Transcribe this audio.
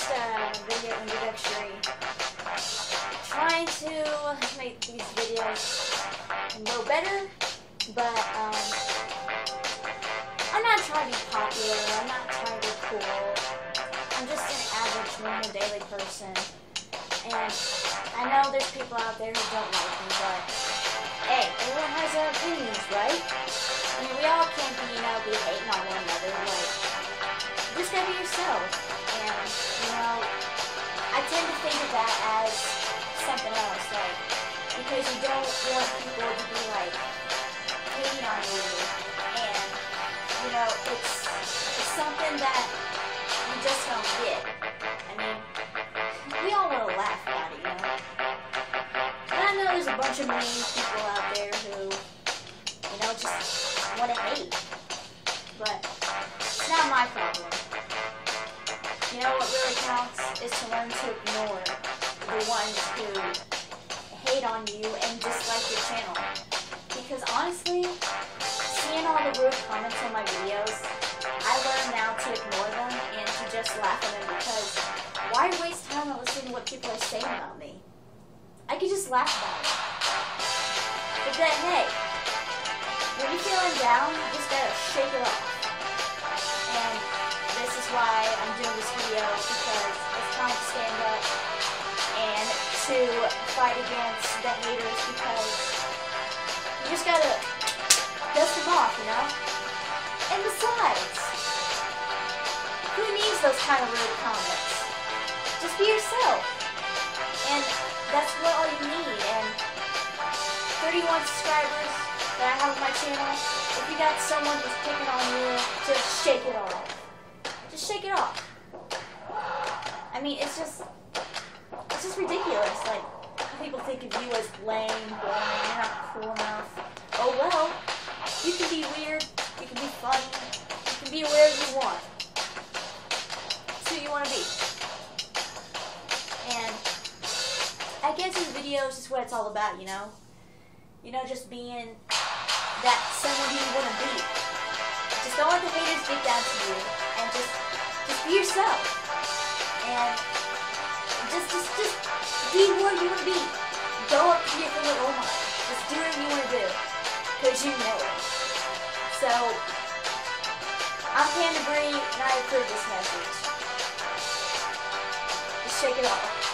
this video introductory. Trying to make these videos a little better, but I'm not trying to be popular, I'm not trying to be cool. I'm just an average, normal, daily person. And I know there's people out there who don't like me, but hey, everyone has their opinions, right? I mean, we all can't be, be hating on one another. Like, you just gotta be yourself. And, I tend to think of that as something else, like, because you don't want people to be, like, hating on you. And, it's something that you just don't get. I mean, we all want to laugh about it, And I know there's a bunch of mean people out there who, just want to hate. But it's not my problem. What really counts is to learn to ignore the ones who hate on you and dislike your channel. Because honestly, seeing all the rude comments on my videos, I learned now to ignore them and to just laugh at them, because why waste time on listening to what people are saying about me? I could just laugh about it. But then, hey, when you're feeling down, you just gotta shake it off. And this is why I'm doing this video, because it's time to stand up and to fight against the haters, because you just gotta dust them off, And besides, who needs those kind of rude comments? Just be yourself. And that's what all you need. And 31 subscribers that I have on my channel, if you got someone who's picking on you, just shake it off. Just shake it off. I mean, it's just ridiculous. Like, people think of you as lame, boring, you're not cool enough. Oh well, you can be weird, you can be funny, you can be whatever you want. It's who you want to be. And I guess this video is just what it's all about, just being that someone who you want to be. Just don't let the haters get down to you, and just be yourself. And just be where you want to be. Go up here for little Omar. Just do what you want to do, because you know it. So, I'm Panda Bree, and I approve this message. Just shake it off.